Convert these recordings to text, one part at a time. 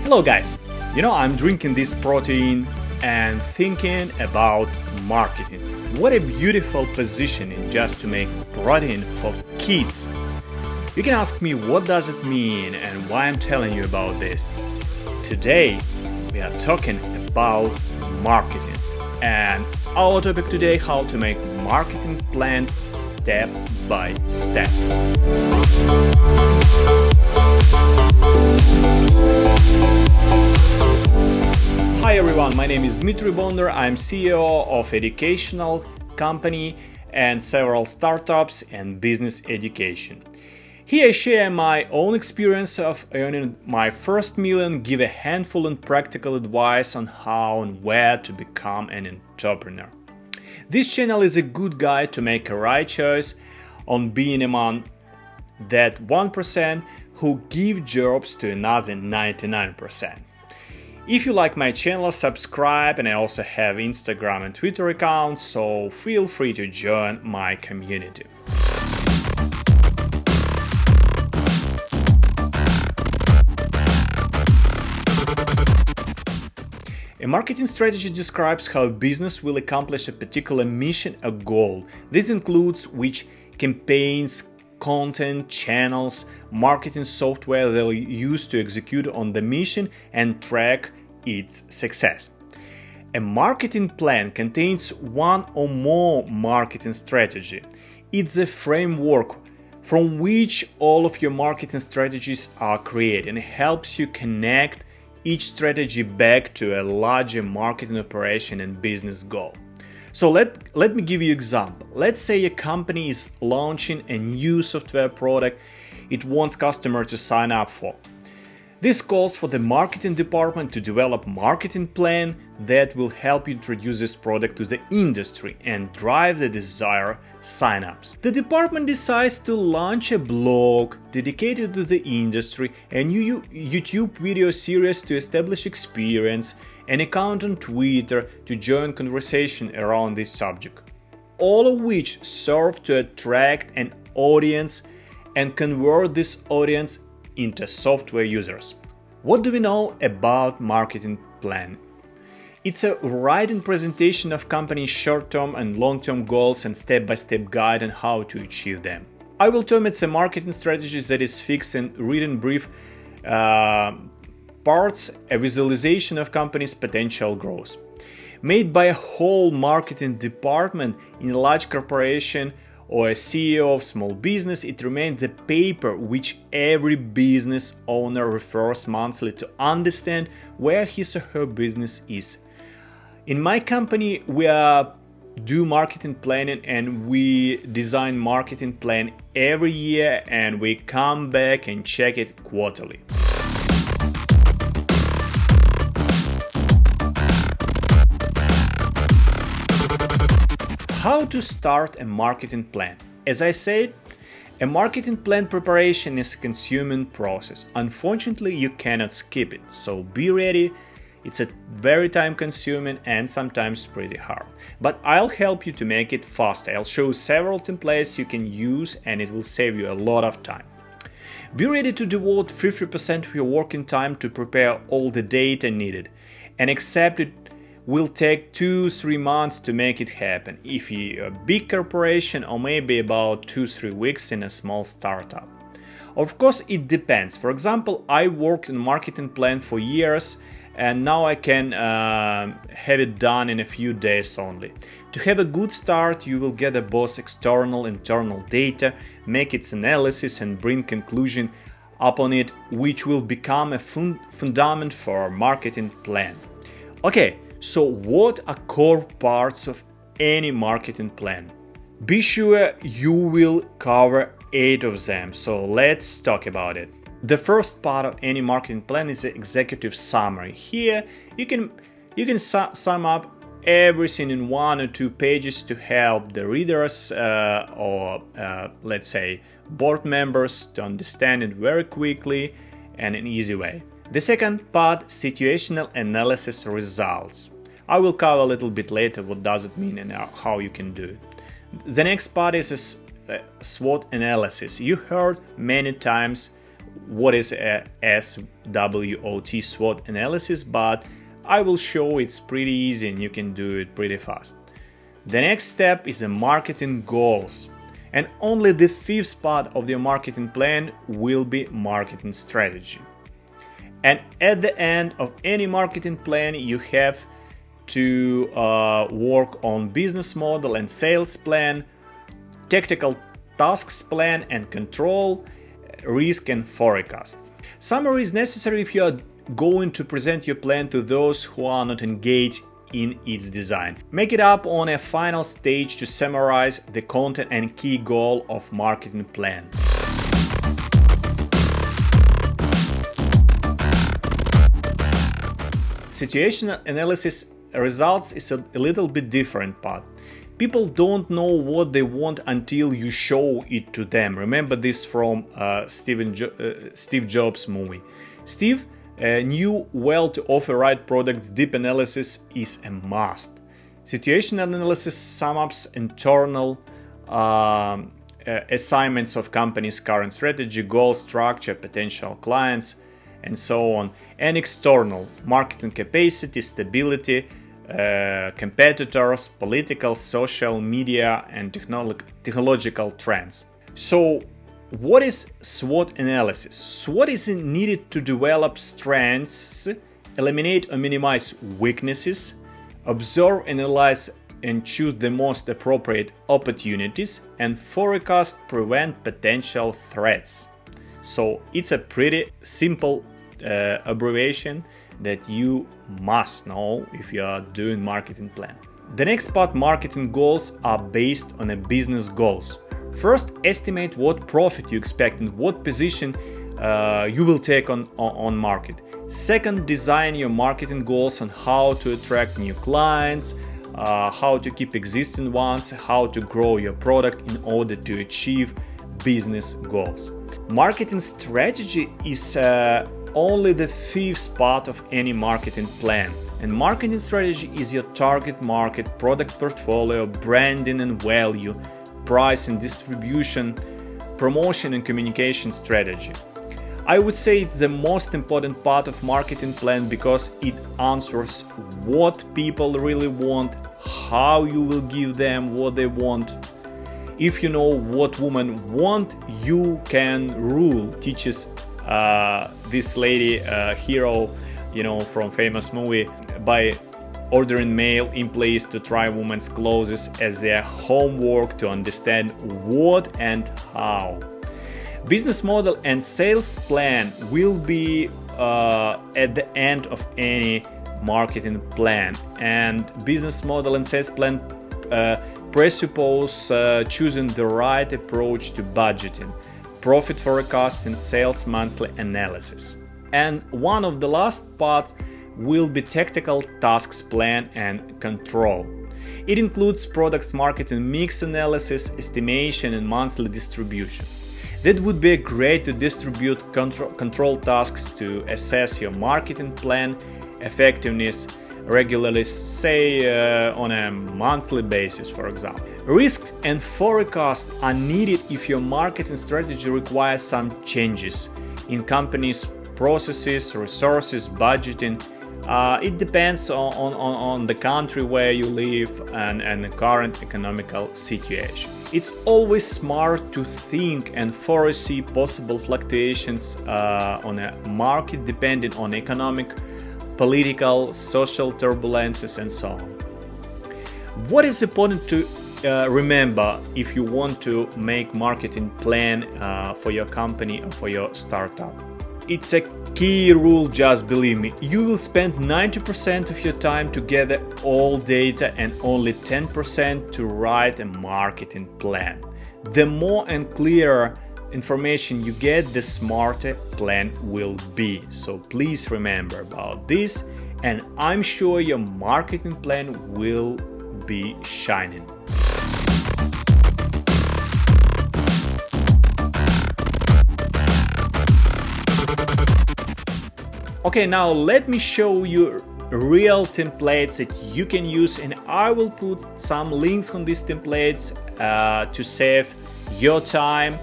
Hello guys, I'm drinking this protein and thinking about marketing. What a beautiful positioning just to make protein for kids. You can ask me what does it mean and why I'm telling you about this. Today we are talking about marketing, and our topic today, how to make marketing plans step by step. Hi everyone, my name is Dmitry Bonder. I'm CEO of educational company and several startups and business education. Here I share my own experience of earning my first million, give a handful and practical advice on how and where to become an entrepreneur. This channel is a good guide to make a right choice on being among that 1% who give jobs to another 99%. If you like my channel, subscribe, and I also have Instagram and Twitter accounts, so feel free to join my community. A marketing strategy describes how a business will accomplish a particular mission or goal. This includes which campaigns, content, channels, marketing software they'll use to execute on the mission and track its success. A marketing plan contains one or more marketing strategy. It's a framework from which all of your marketing strategies are created, and it helps you connect each strategy back to a larger marketing operation and business goal. So let me give you an example. Let's say a company is launching a new software product it wants customers to sign up for. This calls for the marketing department to develop a marketing plan that will help you introduce this product to the industry and drive the desired signups. The department decides to launch a blog dedicated to the industry, a new YouTube video series to establish experience, an account on Twitter to join conversation around this subject, all of which serve to attract an audience and convert this audience into software users. What do we know about marketing plan? It's a written presentation of company's short-term and long-term goals and step-by-step guide on how to achieve them. I will term it's a marketing strategy that is fixed and written brief parts, a visualization of company's potential growth. Made by a whole marketing department in a large corporation or a CEO of small business, it remains the paper which every business owner refers monthly to understand where his or her business is. In my company, we do marketing planning and we design marketing plan every year, and we come back and check it quarterly. How to start a marketing plan? As I said, a marketing plan preparation is a consuming process. Unfortunately, you cannot skip it, so be ready. It's a very time-consuming and sometimes pretty hard. But I'll help you to make it faster. I'll show several templates you can use, and it will save you a lot of time. Be ready to devote 50% of your working time to prepare all the data needed, and accept it will take 2-3 months to make it happen if you're a big corporation, or maybe about 2-3 weeks in a small startup. Of course, it depends. For example, I worked in marketing plan for years, and now I can have it done in a few days only. To have a good start, you will gather both external and internal data, make its analysis, and bring conclusion upon it, which will become a fundament for a marketing plan. Okay. So what are core parts of any marketing plan? Be sure you will cover 8 of them, so let's talk about it. The first part of any marketing plan is the executive summary. Here you can sum up everything in 1 or 2 pages to help the readers or let's say board members to understand it very quickly and in an easy way. The second part, situational analysis results. I will cover a little bit later what does it mean and how you can do it. The next part is a SWOT analysis. You heard many times what is a SWOT, SWOT analysis, but I will show it's pretty easy and you can do it pretty fast. The next step is the marketing goals. And only the fifth part of your marketing plan will be marketing strategy. And at the end of any marketing plan, you have to work on business model and sales plan, tactical tasks plan and control, risk and forecasts. Summary is necessary if you are going to present your plan to those who are not engaged in its design. Make it up on a final stage to summarize the content and key goal of marketing plan. Situational analysis results is a little bit different part. People don't know what they want until you show it to them. Remember this from Steve Jobs movie. Steve knew well to offer right products. Deep analysis is a must. Situational analysis sums up internal assignments of company's current strategy, goal structure, potential clients, and so on, and external marketing capacity, stability, competitors, political, social, media, and technological trends. So, what is SWOT analysis? SWOT is needed to develop strengths, eliminate or minimize weaknesses, observe, analyze, and choose the most appropriate opportunities, and forecast, prevent potential threats. So it's a pretty simple abbreviation that you must know if you are doing marketing plan. The next part, marketing goals, are based on a business goals. First, estimate what profit you expect and what position you will take on market. Second, design your marketing goals on how to attract new clients, how to keep existing ones, how to grow your product in order to achieve business goals. Marketing strategy is only the fifth part of any marketing plan. And marketing strategy is your target market, product portfolio, branding and value, price and distribution, promotion and communication strategy. I would say it's the most important part of marketing plan because it answers what people really want, how you will give them what they want. If you know what women want, you can rule, teaches this lady, hero, from famous movie, by ordering male employees to try women's clothes as their homework to understand what and how. Business model and sales plan will be at the end of any marketing plan, and business model and sales plan presuppose choosing the right approach to budgeting, profit forecasting, sales monthly analysis. And one of the last parts will be tactical tasks plan and control. It includes products marketing mix analysis, estimation, and monthly distribution. That would be great to distribute control tasks to assess your marketing plan effectiveness regularly, say on a monthly basis, for example. Risks and forecasts are needed if your marketing strategy requires some changes in company's processes, resources, budgeting. It depends on the country where you live and the current economical situation. It's always smart to think and foresee possible fluctuations on a market depending on economic, political, social turbulences, and so on. What is important to remember if you want to make marketing plan for your company or for your startup? It's a key rule, just believe me. You will spend 90% of your time to gather all data and only 10% to write a marketing plan. The more and clearer information you get, the smarter plan will be. So please remember about this, and I'm sure your marketing plan will be shining. Okay, now let me show you real templates that you can use, and I will put some links on these templates to save your time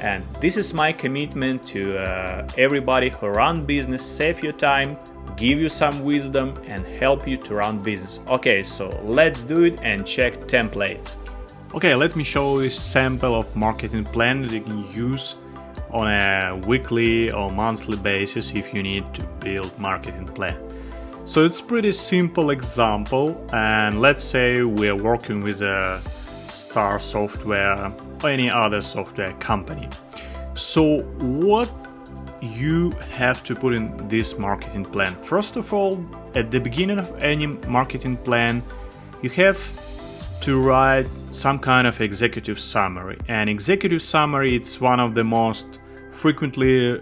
And this is my commitment to everybody who run business, save your time, give you some wisdom and help you to run business. Okay, so let's do it and check templates. Okay, let me show you a sample of marketing plan that you can use on a weekly or monthly basis if you need to build marketing plan. So it's pretty simple example, and let's say we're working with a Star Software or any other software company. So what you have to put in this marketing plan? First of all, at the beginning of any marketing plan, you have to write some kind of executive summary. And executive summary, it's one of the most frequently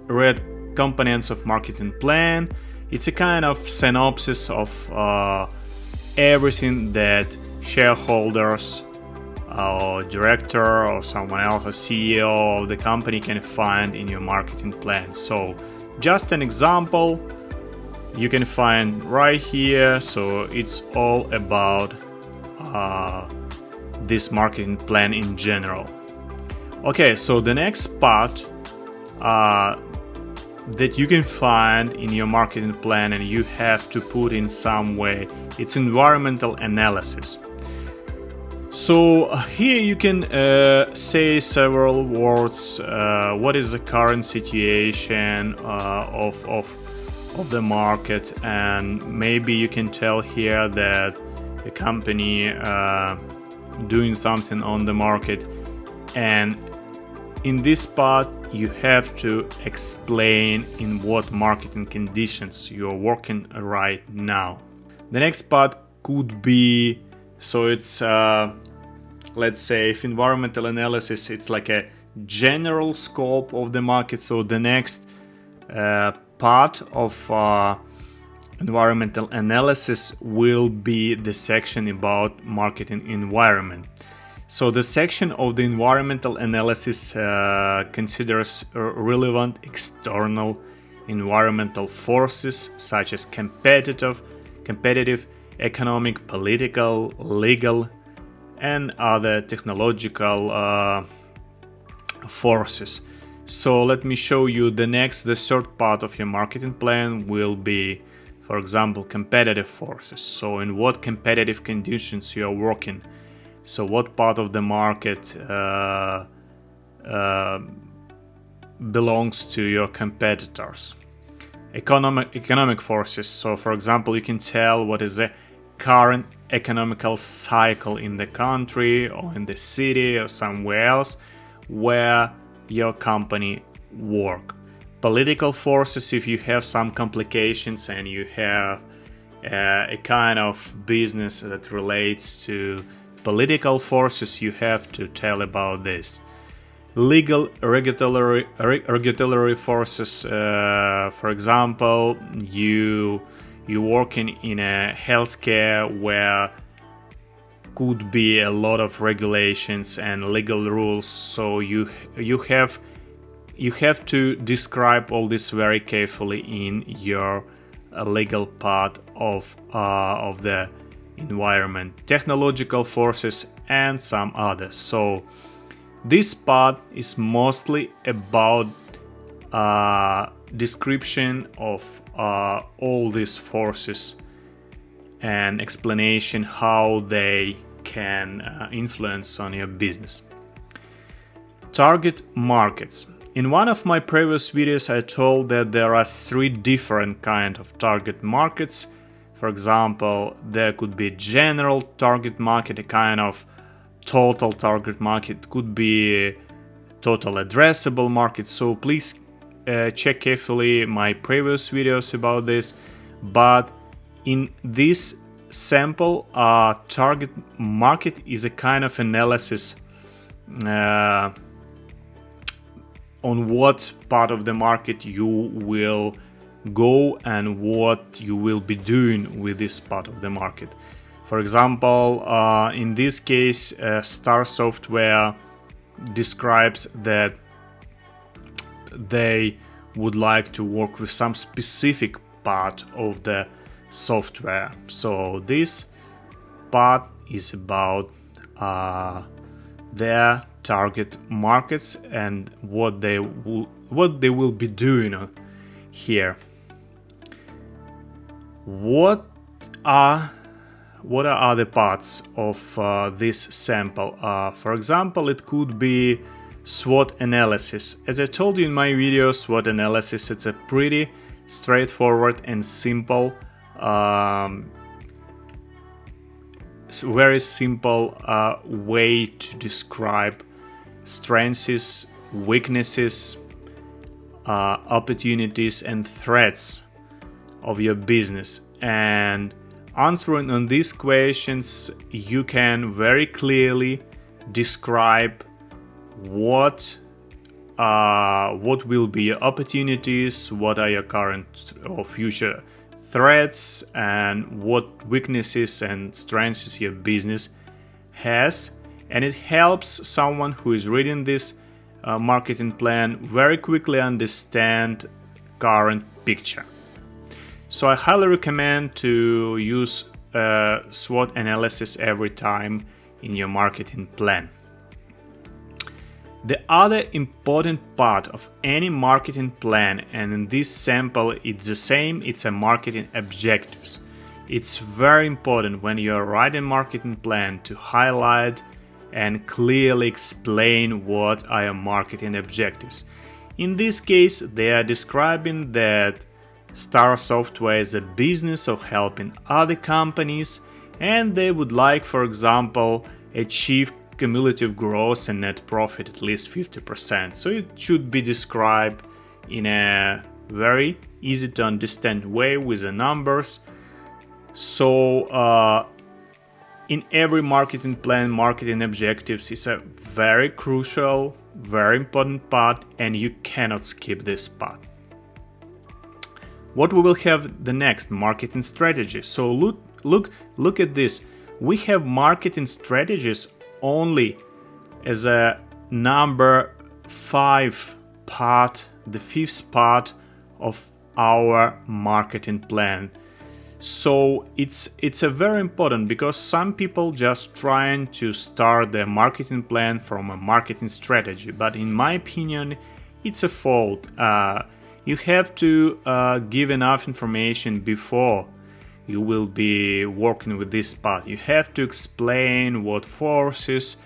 read components of marketing plan. It's a kind of synopsis of everything that shareholders or director or someone else, a CEO of the company can find in your marketing plan. So just an example you can find right here. So it's all about this marketing plan in general. Okay, so the next part that you can find in your marketing plan and you have to put in some way, it's environmental analysis. So here you can say several words. What is the current situation of the market, and maybe you can tell here that the company doing something on the market, and in this part you have to explain in what marketing conditions you're working right now. The next part could be, so it's let's say if environmental analysis, it's like a general scope of the market. So the next part of environmental analysis will be the section about marketing environment. So the section of the environmental analysis considers relevant external environmental forces such as competitive, economic, political, legal, and other technological forces. So let me show you the third part of your marketing plan will be, for example, competitive forces. So in what competitive conditions you are working. So what part of the market belongs to your competitors. Economic forces. So for example, you can tell what is the current economical cycle in the country or in the city or somewhere else where your company work. Political forces, if you have some complications and you have a kind of business that relates to political forces, you have to tell about this. Legal regulatory forces, for example, you working in a healthcare where could be a lot of regulations and legal rules, so you have to describe all this very carefully in your legal part of the environment, technological forces, and some others. So this part is mostly about description of all these forces and explanation how they can influence on your business. Target markets. In one of my previous videos I told that there are 3 different kinds of target markets. For example, there could be general target market, a kind of total target market, could be total addressable market. So please check carefully my previous videos about this. But in this sample, target market is a kind of analysis on what part of the market you will go and what you will be doing with this part of the market. For example, in this case, Star Software describes that they would like to work with some specific part of the software. So this part is about their target markets and what they will be doing here. What are other parts of this sample? For example, it could be SWOT analysis. As I told you in my video, SWOT analysis, it's a pretty straightforward and simple, very simple way to describe strengths, weaknesses, opportunities and threats of your business. And answering on these questions, you can very clearly describe what will be your opportunities, what are your current or future threats, and what weaknesses and strengths your business has. And it helps someone who is reading this marketing plan very quickly understand current picture. So I highly recommend to use SWOT analysis every time in your marketing plan. The other important part of any marketing plan, and in this sample it's the same, it's a marketing objectives. It's very important when you're writing marketing plan to highlight and clearly explain what are your marketing objectives. In this case, they are describing that Star Software is a business of helping other companies, and they would like, for example, achieve cumulative growth and net profit at least 50%. So it should be described in a very easy to understand way with the numbers. So in every marketing plan, marketing objectives is a very crucial, very important part, and you cannot skip this part. What we will have the next, marketing strategy. So look at this. We have marketing strategies only as a number 5 part, the 5th part of our marketing plan. So it's a very important, because some people just trying to start their marketing plan from a marketing strategy, but in my opinion it's a fault. You have to give enough information before you will be working with this part. You have to explain what forces,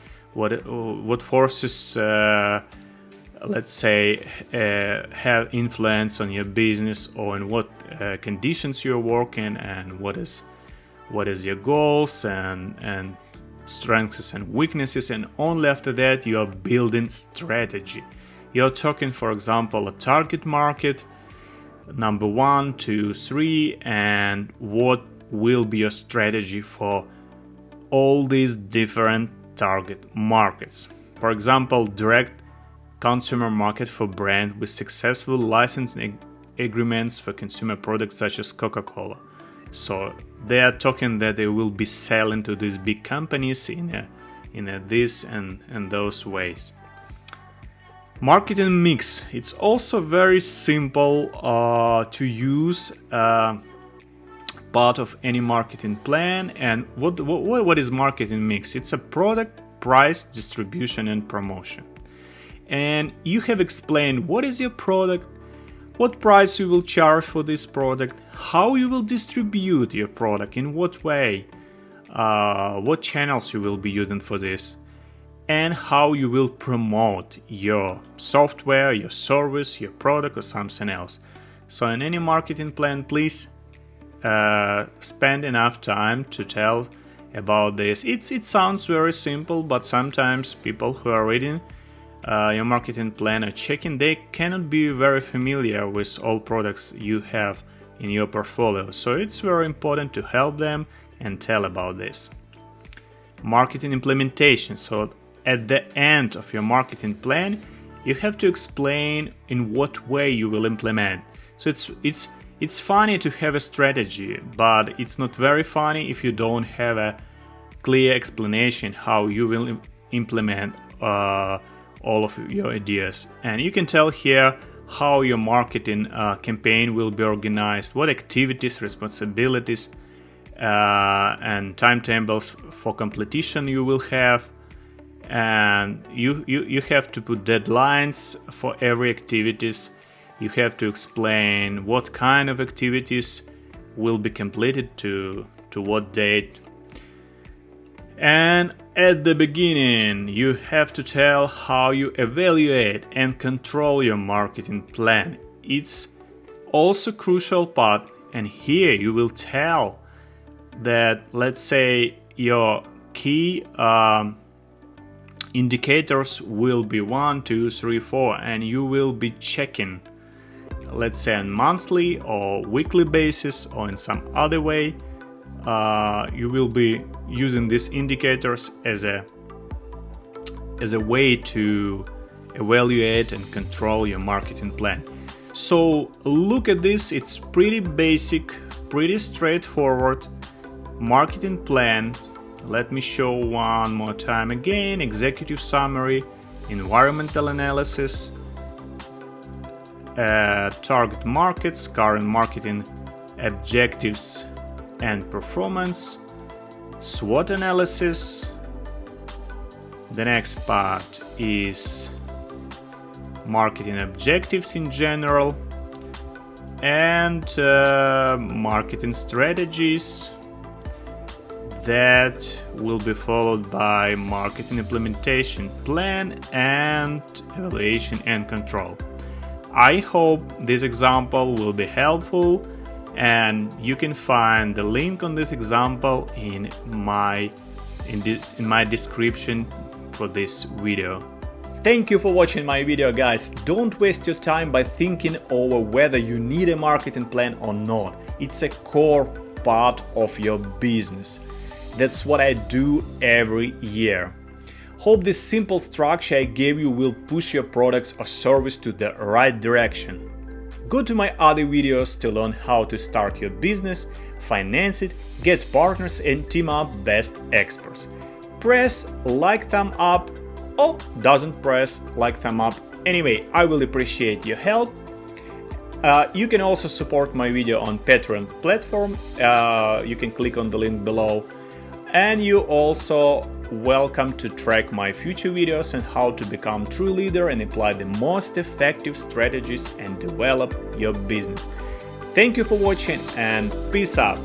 let's say, have influence on your business, or in what conditions you're working, and what is your goals and strengths and weaknesses, and only after that you are building strategy. You're talking, for example, a target market, number 1, 2, 3, and what will be your strategy for all these different target markets. For example, direct consumer market for brand with successful licensing agreements for consumer products such as Coca-Cola. So they are talking that they will be selling to these big companies in this and those ways. Marketing mix. It's also very simple to use, part of any marketing plan. And what is marketing mix? It's a product, price, distribution, and promotion. And you have explained what is your product, what price you will charge for this product, how you will distribute your product, in what way, what channels you will be using for this, and how you will promote your software, your service, your product, or something else. So in any marketing plan, please spend enough time to tell about this. It sounds very simple, but sometimes people who are reading your marketing plan or checking, they cannot be very familiar with all products you have in your portfolio. So it's very important to help them and tell about this. Marketing implementation. So at the end of your marketing plan, you have to explain in what way you will implement. So it's funny to have a strategy, but it's not very funny if you don't have a clear explanation how you will implement all of your ideas. And you can tell here how your marketing campaign will be organized, what activities, responsibilities, and timetables for completion you will have, and you have to put deadlines for every activities. You have to explain what kind of activities will be completed to what date. And at the beginning, you have to tell how you evaluate and control your marketing plan. It's also a crucial part, and here you will tell that, let's say, your key indicators will be 1, 2, 3, 4, and you will be checking, let's say, on monthly or weekly basis or in some other way. You will be using these indicators as a way to evaluate and control your marketing plan. So look at this, it's pretty basic, pretty straightforward marketing plan. Let me show one more time again: executive summary, environmental analysis, target markets, current marketing objectives and performance, SWOT analysis. The next part is marketing objectives in general, and marketing strategies. That will be followed by marketing implementation plan and evaluation and control. I hope this example will be helpful, and you can find the link on this example in my description for this video. Thank you for watching my video, guys. Don't waste your time by thinking over whether you need a marketing plan or not. It's a core part of your business. That's what I do every year. Hope this simple structure I gave you will push your products or service to the right direction. Go to my other videos to learn how to start your business, finance it, get partners and team up best experts. Press like thumb up or doesn't press like thumb up. Anyway, I will appreciate your help. You can also support my video on Patreon platform. You can click on the link below. And you also welcome to track my future videos on how to become true leader and apply the most effective strategies and develop your business. Thank you for watching, and peace out.